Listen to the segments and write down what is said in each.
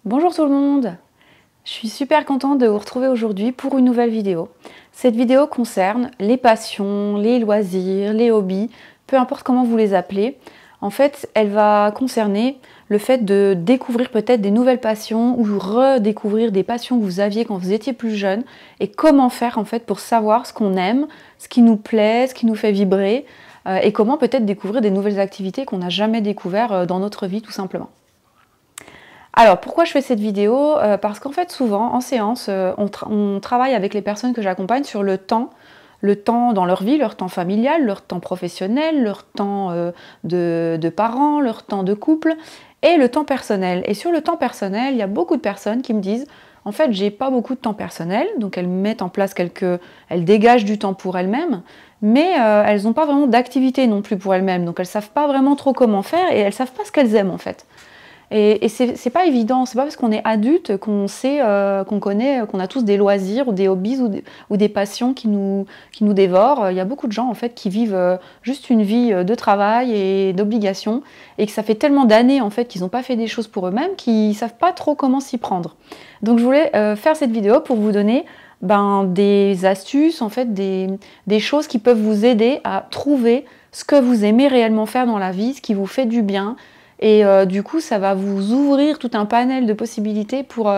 Bonjour tout le monde, je suis super contente de vous retrouver aujourd'hui pour une nouvelle vidéo. Cette vidéo concerne les passions, les loisirs, les hobbies, peu importe comment vous les appelez. En fait, elle va concerner le fait de découvrir peut-être des nouvelles passions ou redécouvrir des passions que vous aviez quand vous étiez plus jeune et comment faire en fait pour savoir ce qu'on aime, ce qui nous plaît, ce qui nous fait vibrer et comment peut-être découvrir des nouvelles activités qu'on n'a jamais découvertes dans notre vie tout simplement. Alors, pourquoi je fais cette vidéo? Parce qu'en fait, souvent, en séance, on travaille avec les personnes que j'accompagne sur le temps dans leur vie, leur temps familial, leur temps professionnel, leur temps de parents, leur temps de couple et le temps personnel. Et sur le temps personnel, il y a beaucoup de personnes qui me disent en fait, j'ai pas beaucoup de temps personnel, donc elles mettent en place elles dégagent du temps pour elles-mêmes, mais elles n'ont pas vraiment d'activité non plus pour elles-mêmes, donc elles savent pas vraiment trop comment faire et elles savent pas ce qu'elles aiment en fait. Et c'est pas évident, c'est pas parce qu'on est adulte qu'on sait, qu'on connaît, qu'on a tous des loisirs ou des hobbies ou des passions qui nous dévorent. Il y a beaucoup de gens en fait qui vivent juste une vie de travail et d'obligation et que ça fait tellement d'années en fait qu'ils n'ont pas fait des choses pour eux-mêmes qu'ils savent pas trop comment s'y prendre. Donc je voulais faire cette vidéo pour vous donner des astuces, en fait, des choses qui peuvent vous aider à trouver ce que vous aimez réellement faire dans la vie, ce qui vous fait du bien. Et du coup, ça va vous ouvrir tout un panel de possibilités pour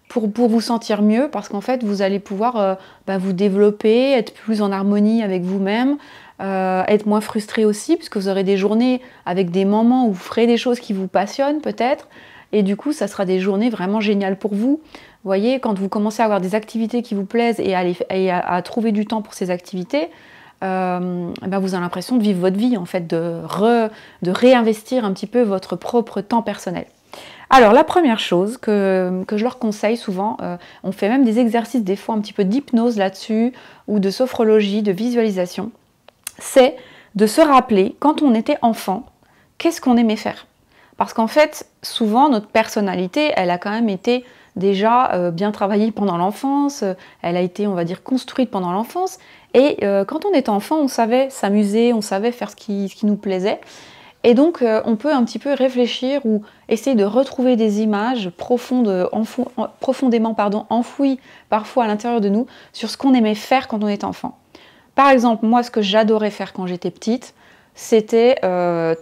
vous sentir mieux, parce qu'en fait, vous allez pouvoir vous développer, être plus en harmonie avec vous-même, être moins frustré aussi, puisque vous aurez des journées avec des moments où vous ferez des choses qui vous passionnent peut-être, et du coup, ça sera des journées vraiment géniales pour vous. Vous voyez, quand vous commencez à avoir des activités qui vous plaisent et à trouver du temps pour ces activités, vous avez l'impression de vivre votre vie, en fait, de réinvestir un petit peu votre propre temps personnel. Alors, la première chose que je leur conseille souvent, on fait même des exercices des fois un petit peu d'hypnose là-dessus, ou de sophrologie, de visualisation, c'est de se rappeler, quand on était enfant, qu'est-ce qu'on aimait faire. Parce qu'en fait, souvent, notre personnalité, elle a quand même été déjà bien travaillée pendant l'enfance, elle a été, on va dire, construite pendant l'enfance, et quand on était enfant, on savait s'amuser, on savait faire ce qui nous plaisait, et donc on peut un petit peu réfléchir ou essayer de retrouver des images profondément enfouies parfois à l'intérieur de nous sur ce qu'on aimait faire quand on était enfant. Par exemple, moi, ce que j'adorais faire quand j'étais petite, c'était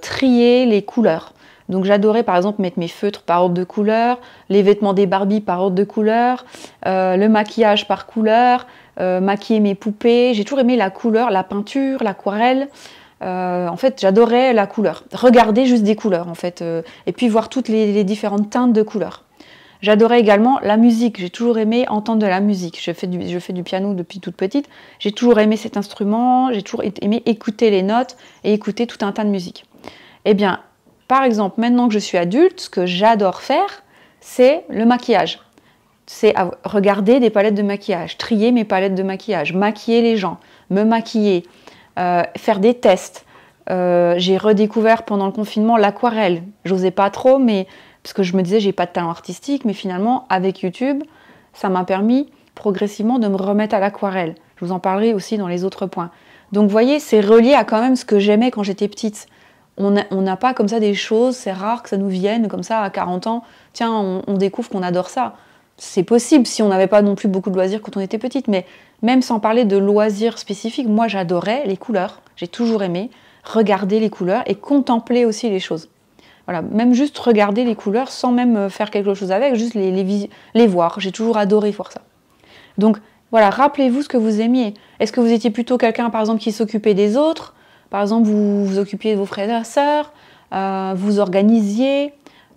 trier les couleurs. Donc j'adorais par exemple mettre mes feutres par ordre de couleur, les vêtements des Barbie par ordre de couleur, le maquillage par couleur, maquiller mes poupées. J'ai toujours aimé la couleur, la peinture, l'aquarelle. En fait, j'adorais la couleur. Regarder juste des couleurs en fait, et puis voir toutes les différentes teintes de couleurs. J'adorais également la musique. J'ai toujours aimé entendre de la musique. Je fais du piano depuis toute petite. J'ai toujours aimé cet instrument. J'ai toujours aimé écouter les notes et écouter tout un tas de musique. Eh bien, par exemple, maintenant que je suis adulte, ce que j'adore faire, c'est le maquillage. C'est regarder des palettes de maquillage, trier mes palettes de maquillage, maquiller les gens, me maquiller, faire des tests. J'ai redécouvert pendant le confinement l'aquarelle. J'osais pas trop, mais parce que je me disais j'ai pas de talent artistique, mais finalement avec YouTube, ça m'a permis progressivement de me remettre à l'aquarelle. Je vous en parlerai aussi dans les autres points. Donc vous voyez, c'est relié à quand même ce que j'aimais quand j'étais petite. On n'a pas comme ça des choses, c'est rare que ça nous vienne comme ça à 40 ans. Tiens, on découvre qu'on adore ça. C'est possible si on n'avait pas non plus beaucoup de loisirs quand on était petite, mais même sans parler de loisirs spécifiques, moi j'adorais les couleurs. J'ai toujours aimé regarder les couleurs et contempler aussi les choses. Voilà, même juste regarder les couleurs sans même faire quelque chose avec, juste les voir. J'ai toujours adoré voir ça. Donc voilà, rappelez-vous ce que vous aimiez. Est-ce que vous étiez plutôt quelqu'un par exemple qui s'occupait des autres ? Par exemple, vous vous occupiez de vos frères et sœurs, vous organisiez,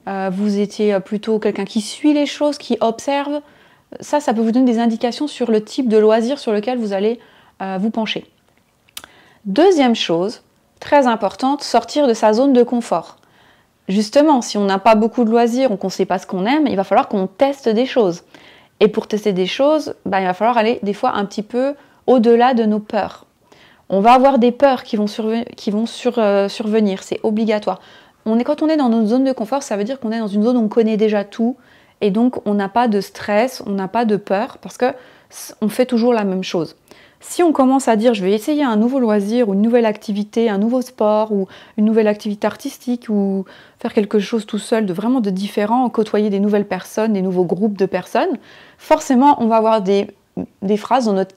vous étiez plutôt quelqu'un qui suit les choses, qui observe. Ça peut vous donner des indications sur le type de loisir sur lequel vous allez vous pencher. Deuxième chose, très importante, sortir de sa zone de confort. Justement, si on n'a pas beaucoup de loisirs ou qu'on ne sait pas ce qu'on aime, il va falloir qu'on teste des choses. Et pour tester des choses, il va falloir aller des fois un petit peu au-delà de nos peurs. On va avoir des peurs qui vont survenir, c'est obligatoire. Quand on est dans notre zone de confort, ça veut dire qu'on est dans une zone où on connaît déjà tout, et donc on n'a pas de stress, on n'a pas de peur, parce qu'on fait toujours la même chose. Si on commence à dire je vais essayer un nouveau loisir ou une nouvelle activité, un nouveau sport ou une nouvelle activité artistique ou faire quelque chose tout seul de vraiment de différent, côtoyer des nouvelles personnes, des nouveaux groupes de personnes, forcément on va avoir des phrases dans notre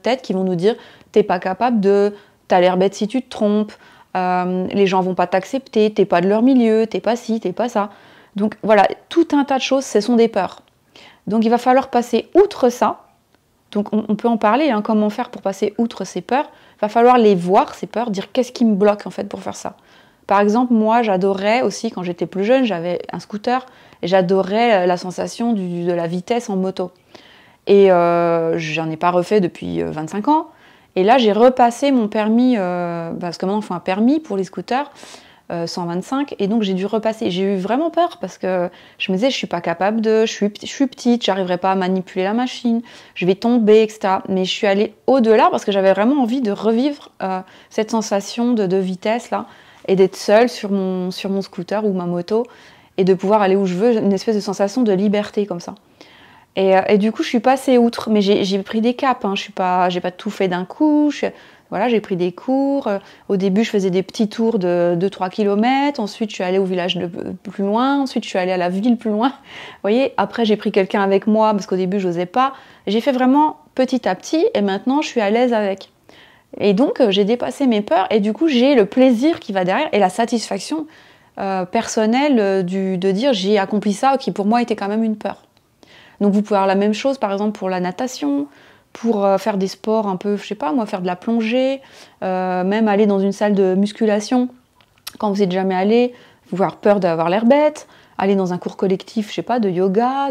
tête qui vont nous dire t'es pas capable de, t'as l'air bête si tu te trompes, les gens vont pas t'accepter, t'es pas de leur milieu, t'es pas ci, t'es pas ça. Donc voilà, tout un tas de choses, ce sont des peurs. Donc il va falloir passer outre ça. Donc on peut en parler, hein, comment faire pour passer outre ces peurs. Il va falloir les voir, ces peurs, dire qu'est-ce qui me bloque en fait pour faire ça. Par exemple, moi j'adorais aussi, quand j'étais plus jeune, j'avais un scooter et j'adorais la sensation de la vitesse en moto. Et j'en ai pas refait depuis 25 ans. Et là j'ai repassé mon permis, parce que maintenant il faut un permis pour les scooters, 125, et donc j'ai dû repasser. J'ai eu vraiment peur parce que je me disais je suis pas capable je suis petite, j'arriverai pas à manipuler la machine, je vais tomber, etc. Mais je suis allée au-delà parce que j'avais vraiment envie de revivre cette sensation de vitesse là et d'être seule sur mon scooter ou ma moto et de pouvoir aller où je veux, une espèce de sensation de liberté comme ça. Et du coup je suis passée outre, mais j'ai pris des caps, hein. J'ai pas tout fait d'un coup. Voilà, j'ai pris des cours. Au début, je faisais des petits tours de 2-3 km. Ensuite, je suis allée au village plus loin. Ensuite, je suis allée à la ville plus loin. Vous voyez, après, j'ai pris quelqu'un avec moi parce qu'au début, je n'osais pas. J'ai fait vraiment petit à petit et maintenant, je suis à l'aise avec. Et donc, j'ai dépassé mes peurs et du coup, j'ai le plaisir qui va derrière et la satisfaction personnelle de dire j'ai accompli ça qui pour moi était quand même une peur. Donc, vous pouvez avoir la même chose, par exemple, pour la natation, pour faire des sports un peu, je sais pas moi, faire de la plongée, même aller dans une salle de musculation quand vous n'êtes jamais allé, vous avoir peur d'avoir l'air bête, aller dans un cours collectif, je sais pas, de yoga,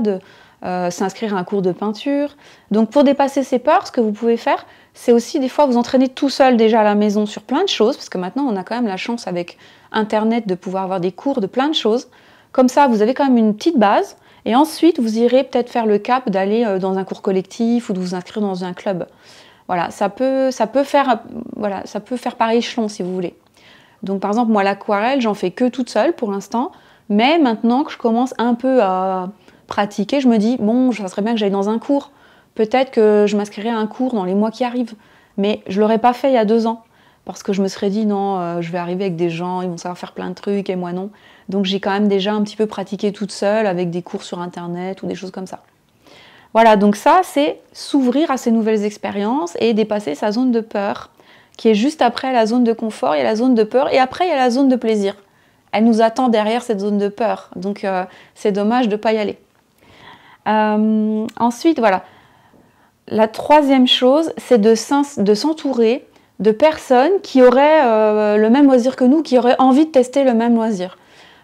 s'inscrire à un cours de peinture. Donc pour dépasser ces peurs, ce que vous pouvez faire, c'est aussi des fois vous entraîner tout seul déjà à la maison sur plein de choses, parce que maintenant on a quand même la chance avec Internet de pouvoir avoir des cours de plein de choses. Comme ça, vous avez quand même une petite base. Et ensuite, vous irez peut-être faire le cap d'aller dans un cours collectif ou de vous inscrire dans un club. Voilà, ça peut faire par échelon si vous voulez. Donc par exemple, moi l'aquarelle, j'en fais que toute seule pour l'instant. Mais maintenant que je commence un peu à pratiquer, je me dis, bon, ça serait bien que j'aille dans un cours. Peut-être que je m'inscrirai à un cours dans les mois qui arrivent. Mais je ne l'aurais pas fait il y a 2 ans. Parce que je me serais dit, non, je vais arriver avec des gens, ils vont savoir faire plein de trucs et moi non. Donc j'ai quand même déjà un petit peu pratiqué toute seule avec des cours sur Internet ou des choses comme ça. Voilà, donc ça, c'est s'ouvrir à ces nouvelles expériences et dépasser sa zone de peur, qui est juste après la zone de confort, il y a la zone de peur et après il y a la zone de plaisir. Elle nous attend derrière cette zone de peur, donc c'est dommage de ne pas y aller. Ensuite, voilà. La troisième chose, c'est de s'entourer de personnes qui auraient le même loisir que nous, qui auraient envie de tester le même loisir.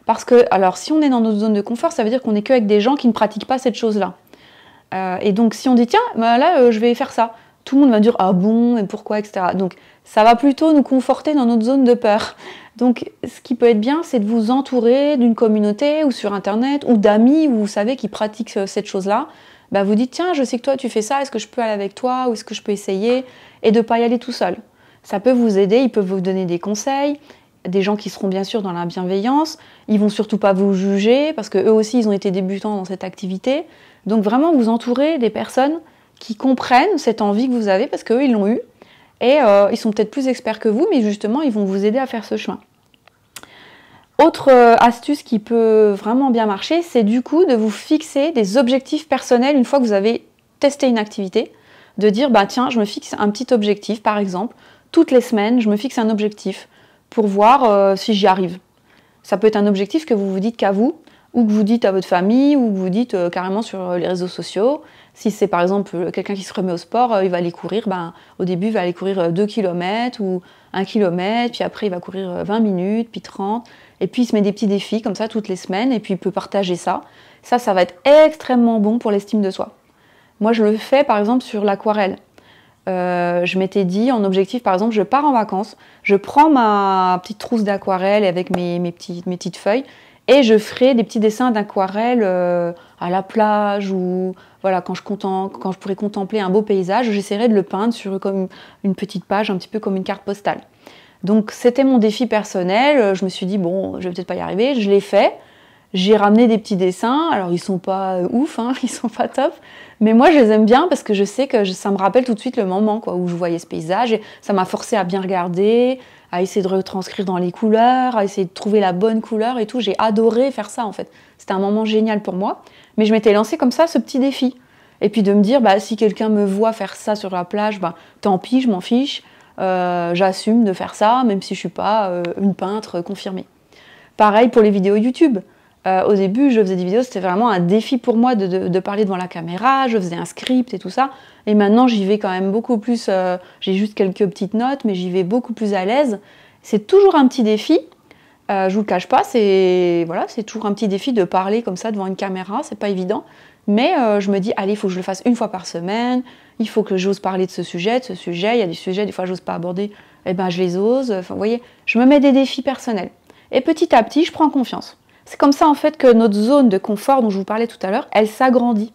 Parce que, alors, si on est dans notre zone de confort, ça veut dire qu'on n'est qu'avec des gens qui ne pratiquent pas cette chose-là. Et donc, si on dit, tiens, bah là, je vais faire ça, tout le monde va dire, ah bon, et pourquoi, etc. Donc, ça va plutôt nous conforter dans notre zone de peur. Donc, ce qui peut être bien, c'est de vous entourer d'une communauté ou sur Internet ou d'amis où vous savez qui pratiquent cette chose-là. Bah, vous dites, tiens, je sais que toi, tu fais ça, est-ce que je peux aller avec toi ou est-ce que je peux essayer? Et de ne pas y aller tout seul. Ça peut vous aider, ils peuvent vous donner des conseils, des gens qui seront bien sûr dans la bienveillance, ils vont surtout pas vous juger parce qu'eux aussi, ils ont été débutants dans cette activité. Donc vraiment, vous entourez des personnes qui comprennent cette envie que vous avez parce qu'eux, ils l'ont eu. Et ils sont peut-être plus experts que vous, mais justement, ils vont vous aider à faire ce chemin. Autre astuce qui peut vraiment bien marcher, c'est du coup de vous fixer des objectifs personnels une fois que vous avez testé une activité. De dire, bah tiens, je me fixe un petit objectif, par exemple, toutes les semaines, je me fixe un objectif pour voir si j'y arrive. Ça peut être un objectif que vous vous dites qu'à vous, ou que vous dites à votre famille, ou que vous dites carrément sur les réseaux sociaux. Si c'est par exemple quelqu'un qui se remet au sport, il va aller courir, au début il va aller courir 2 km ou 1 km, puis après il va courir 20 minutes, puis 30, et puis il se met des petits défis comme ça toutes les semaines, et puis il peut partager ça. Ça va être extrêmement bon pour l'estime de soi. Moi je le fais par exemple sur l'aquarelle. Je m'étais dit en objectif, par exemple, je pars en vacances, je prends ma petite trousse d'aquarelle avec mes petites feuilles et je ferai des petits dessins d'aquarelle à la plage ou voilà, quand je pourrais contempler un beau paysage, j'essaierai de le peindre sur comme une petite page, un petit peu comme une carte postale. Donc c'était mon défi personnel, je me suis dit bon, je vais peut-être pas y arriver, je l'ai fait J'ai ramené des petits dessins, alors ils sont pas ouf, hein, ils sont pas top, mais moi je les aime bien parce que je sais que ça me rappelle tout de suite le moment quoi, où je voyais ce paysage et ça m'a forcé à bien regarder, à essayer de retranscrire dans les couleurs, à essayer de trouver la bonne couleur et tout. J'ai adoré faire ça en fait. C'était un moment génial pour moi, mais je m'étais lancé comme ça ce petit défi. Et puis de me dire, bah, si quelqu'un me voit faire ça sur la plage, bah, tant pis, je m'en fiche, j'assume de faire ça, même si je suis pas une peintre confirmée. Pareil pour les vidéos YouTube. Au début, je faisais des vidéos, c'était vraiment un défi pour moi de parler devant la caméra, je faisais un script et tout ça. Et maintenant, j'y vais quand même beaucoup plus, j'ai juste quelques petites notes, mais j'y vais beaucoup plus à l'aise. C'est toujours un petit défi, je vous le cache pas, c'est toujours un petit défi de parler comme ça devant une caméra, c'est pas évident. Mais je me dis, allez, il faut que je le fasse une fois par semaine, il faut que j'ose parler de ce sujet, il y a des sujets, des fois, j'ose pas aborder, eh ben, je les ose. Enfin, vous voyez, je me mets des défis personnels. Et petit à petit, je prends confiance. C'est comme ça en fait que notre zone de confort dont je vous parlais tout à l'heure, elle s'agrandit.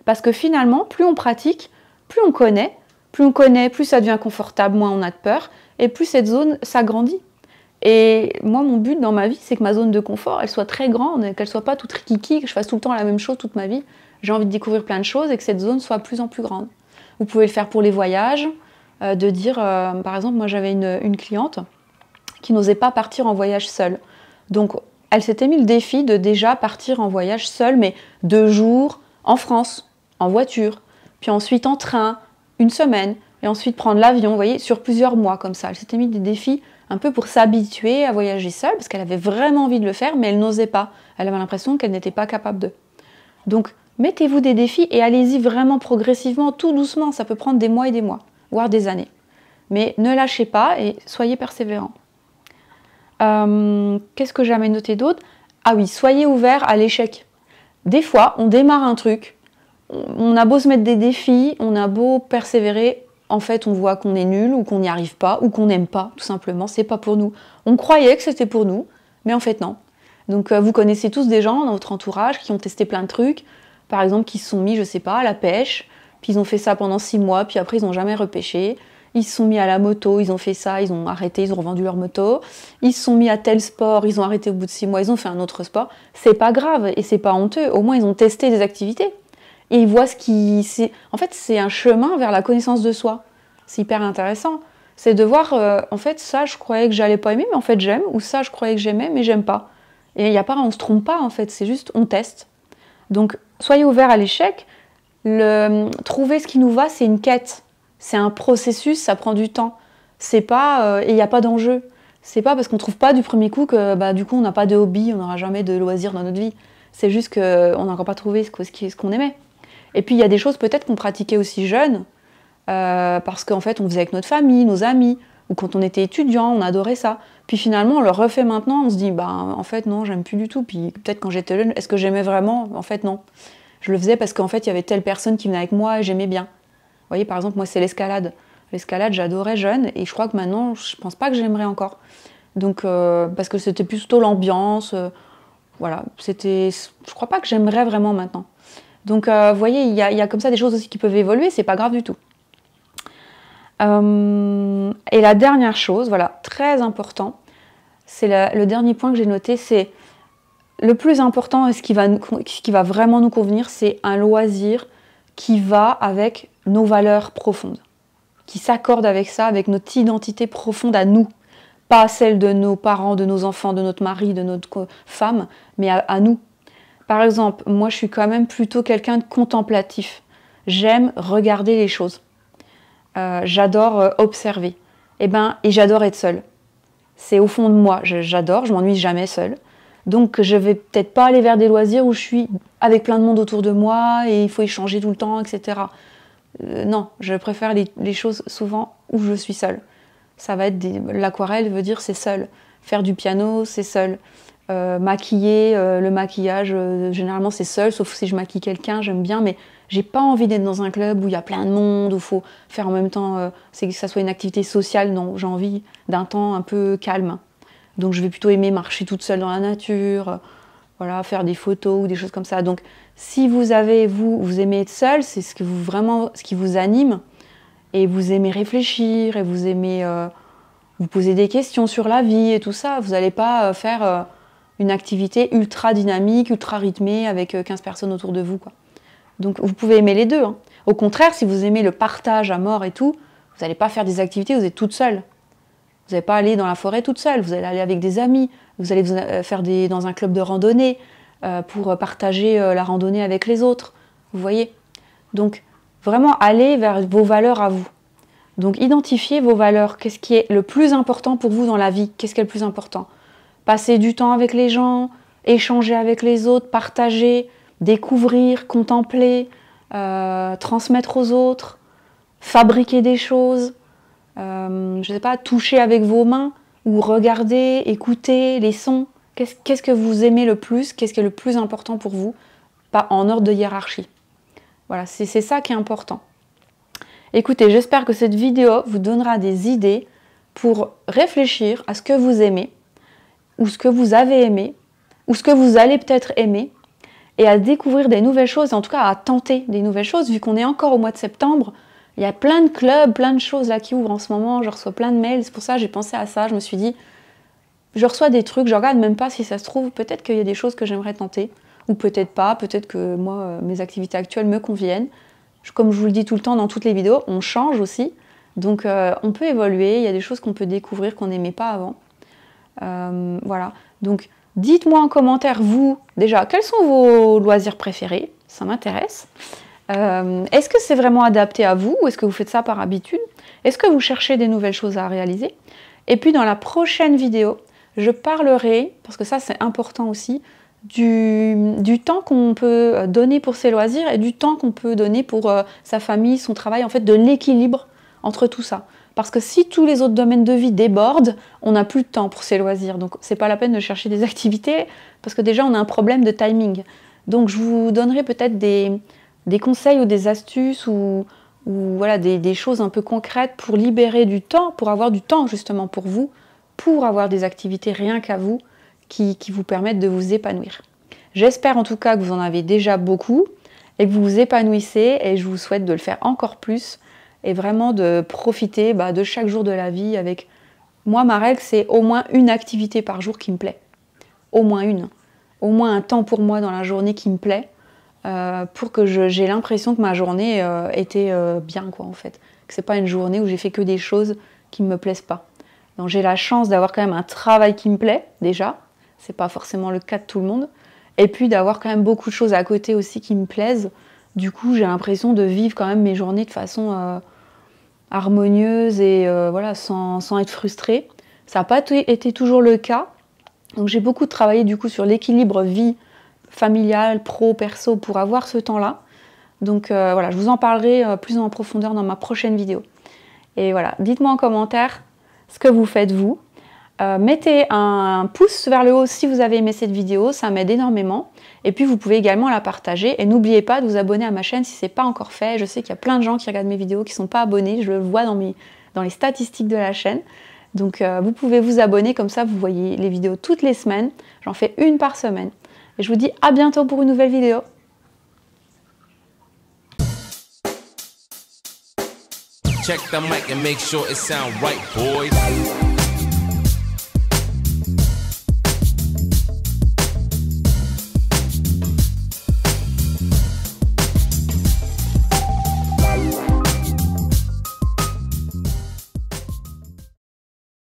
Parce que finalement, plus on pratique, plus on connaît, plus ça devient confortable, moins on a de peur, et plus cette zone s'agrandit. Et moi, mon but dans ma vie, c'est que ma zone de confort, elle soit très grande, qu'elle soit pas toute rikiki, que je fasse tout le temps la même chose toute ma vie. J'ai envie de découvrir plein de choses et que cette zone soit de plus en plus grande. Vous pouvez le faire pour les voyages, de dire, par exemple, moi j'avais une cliente qui n'osait pas partir en voyage seule. Donc, elle s'était mis le défi de déjà partir en voyage seule, mais 2 jours en France, en voiture, puis ensuite en train, une semaine, et ensuite prendre l'avion, vous voyez, sur plusieurs mois comme ça. Elle s'était mis des défis un peu pour s'habituer à voyager seule, parce qu'elle avait vraiment envie de le faire, mais elle n'osait pas. Elle avait l'impression qu'elle n'était pas capable de. Donc, mettez-vous des défis et allez-y vraiment progressivement, tout doucement. Ça peut prendre des mois et des mois, voire des années. Mais ne lâchez pas et soyez persévérants. Qu'est-ce que j'avais noté d'autre? Ah oui, soyez ouverts à l'échec. Des fois, on démarre un truc, on a beau se mettre des défis, on a beau persévérer, en fait, on voit qu'on est nul ou qu'on n'y arrive pas ou qu'on n'aime pas, tout simplement, c'est pas pour nous. On croyait que c'était pour nous, mais en fait non. Donc vous connaissez tous des gens dans votre entourage qui ont testé plein de trucs, par exemple qui se sont mis, je sais pas, à la pêche, puis ils ont fait ça pendant 6 mois, puis après ils n'ont jamais repêché. Ils se sont mis à la moto, ils ont fait ça, ils ont arrêté, ils ont revendu leur moto. Ils se sont mis à tel sport, ils ont arrêté au bout de 6 mois, ils ont fait un autre sport. C'est pas grave et c'est pas honteux. Au moins, ils ont testé des activités. Et ils voient ce qui... En fait, c'est un chemin vers la connaissance de soi. C'est hyper intéressant. C'est de voir, en fait, ça, je croyais que j'allais pas aimer, mais en fait, j'aime. Ou ça, je croyais que j'aimais, mais j'aime pas. Et il y a pas, on se trompe pas, en fait. C'est juste, on teste. Donc, soyez ouverts à l'échec. Trouver ce qui nous va, c'est une quête. C'est un processus, ça prend du temps. C'est pas, et il n'y a pas d'enjeu. C'est pas parce qu'on trouve pas du premier coup que bah, du coup on n'a pas de hobby, on n'aura jamais de loisirs dans notre vie. C'est juste qu'on n'a encore pas trouvé ce qu'on aimait. Et puis il y a des choses peut-être qu'on pratiquait aussi jeune, parce qu'en fait on faisait avec notre famille, nos amis, ou quand on était étudiant, on adorait ça. Puis finalement on le refait maintenant, on se dit bah en fait non, j'aime plus du tout. Puis peut-être quand j'étais jeune, est-ce que j'aimais vraiment? En fait non. Je le faisais parce qu'en fait il y avait telle personne qui venait avec moi et j'aimais bien. Vous voyez, par exemple, moi, c'est l'escalade. L'escalade, j'adorais jeune, et je crois que maintenant, je pense pas que j'aimerais encore. Donc, parce que c'était plutôt l'ambiance, voilà. Je crois pas que j'aimerais vraiment maintenant. Donc, vous voyez, il y a comme ça des choses aussi qui peuvent évoluer, c'est pas grave du tout. Et la dernière chose, voilà, très important, c'est le dernier point que j'ai noté, c'est le plus important et ce qui va vraiment nous convenir, c'est un loisir qui va avec nos valeurs profondes, qui s'accorde avec ça, avec notre identité profonde à nous, pas celle de nos parents, de nos enfants, de notre mari, de notre femme, mais à nous. Par exemple, moi je suis quand même plutôt quelqu'un de contemplatif. J'aime regarder les choses. J'adore observer. Et j'adore être seule. C'est au fond de moi, j'adore, je m'ennuie jamais seule. Donc je vais peut-être pas aller vers des loisirs où je suis avec plein de monde autour de moi et il faut échanger tout le temps, etc. Non, je préfère les choses souvent où je suis seule. Ça va être l'aquarelle veut dire c'est seul. Faire du piano, c'est seul. Maquiller, le maquillage, généralement c'est seul, sauf si je maquille quelqu'un, j'aime bien, mais j'ai pas envie d'être dans un club où il y a plein de monde, où il faut faire en même temps, c'est que ça soit une activité sociale, non, j'ai envie d'un temps un peu calme. Donc je vais plutôt aimer marcher toute seule dans la nature, voilà, faire des photos ou des choses comme ça. Donc si vous aimez être seule, c'est ce qui vous anime, et vous aimez réfléchir, et vous aimez vous poser des questions sur la vie et tout ça, vous n'allez pas faire une activité ultra dynamique, ultra rythmée, avec 15 personnes autour de vous, quoi. Donc vous pouvez aimer les deux, hein. Au contraire, si vous aimez le partage à mort et tout, vous n'allez pas faire des activités où vous êtes toute seule. Vous n'allez pas aller dans la forêt toute seule, vous allez aller avec des amis, vous allez faire dans un club de randonnée pour partager la randonnée avec les autres. Vous voyez? Donc vraiment aller vers vos valeurs à vous. Donc identifiez vos valeurs. Qu'est-ce qui est le plus important pour vous dans la vie? Qu'est-ce qui est le plus important? Passer du temps avec les gens, échanger avec les autres, partager, découvrir, contempler, transmettre aux autres, fabriquer des choses, je ne sais pas, toucher avec vos mains ou regarder, écouter les sons. Qu'est-ce que vous aimez le plus? Qu'est-ce qui est le plus important pour vous? Pas en ordre de hiérarchie. Voilà, c'est ça qui est important. Écoutez, j'espère que cette vidéo vous donnera des idées pour réfléchir à ce que vous aimez, ou ce que vous avez aimé, ou ce que vous allez peut-être aimer, et à découvrir des nouvelles choses, en tout cas à tenter des nouvelles choses, vu qu'on est encore au mois de septembre. Il y a plein de clubs, plein de choses là qui ouvrent en ce moment, je reçois plein de mails, c'est pour ça que j'ai pensé à ça, je me suis dit, je reçois des trucs, je regarde même pas si ça se trouve, peut-être qu'il y a des choses que j'aimerais tenter, ou peut-être pas, peut-être que moi, mes activités actuelles me conviennent. Comme je vous le dis tout le temps dans toutes les vidéos, on change aussi, donc on peut évoluer, il y a des choses qu'on peut découvrir qu'on n'aimait pas avant. Voilà, donc dites-moi en commentaire, vous, déjà, quels sont vos loisirs préférés? Ça m'intéresse. Est-ce que c'est vraiment adapté à vous ou est-ce que vous faites ça par habitude? Est-ce que vous cherchez des nouvelles choses à réaliser? Et puis dans la prochaine vidéo, je parlerai, parce que ça c'est important aussi, du temps qu'on peut donner pour ses loisirs et du temps qu'on peut donner pour sa famille, son travail, en fait de l'équilibre entre tout ça. Parce que si tous les autres domaines de vie débordent, on n'a plus de temps pour ses loisirs. Donc c'est pas la peine de chercher des activités, parce que déjà on a un problème de timing. Donc je vous donnerai peut-être des conseils ou des astuces ou voilà, des choses un peu concrètes pour libérer du temps, pour avoir du temps justement pour vous, pour avoir des activités rien qu'à vous, qui vous permettent de vous épanouir. J'espère en tout cas que vous en avez déjà beaucoup et que vous vous épanouissez et je vous souhaite de le faire encore plus et vraiment de profiter de chaque jour de la vie avec... Moi, ma règle, c'est au moins une activité par jour qui me plaît. Au moins une. Au moins un temps pour moi dans la journée qui me plaît pour que j'ai l'impression que ma journée était bien, quoi, en fait. Que c'est pas une journée où j'ai fait que des choses qui ne me plaisent pas. Donc j'ai la chance d'avoir quand même un travail qui me plaît, déjà. C'est pas forcément le cas de tout le monde. Et puis d'avoir quand même beaucoup de choses à côté aussi qui me plaisent. Du coup, j'ai l'impression de vivre quand même mes journées de façon harmonieuse et voilà, sans être frustrée. Ça n'a pas été toujours le cas. Donc j'ai beaucoup travaillé du coup sur l'équilibre vie familiale, pro, perso pour avoir ce temps-là. Donc voilà, je vous en parlerai plus en profondeur dans ma prochaine vidéo. Et voilà, dites-moi en commentaire ce que vous faites vous. Mettez un pouce vers le haut si vous avez aimé cette vidéo, ça m'aide énormément. Et puis vous pouvez également la partager. Et n'oubliez pas de vous abonner à ma chaîne si ce n'est pas encore fait. Je sais qu'il y a plein de gens qui regardent mes vidéos qui ne sont pas abonnés, je le vois dans les statistiques de la chaîne. Donc vous pouvez vous abonner, comme ça vous voyez les vidéos toutes les semaines. J'en fais une par semaine. Et je vous dis à bientôt pour une nouvelle vidéo. Check the mic and make sure it sound right, boys.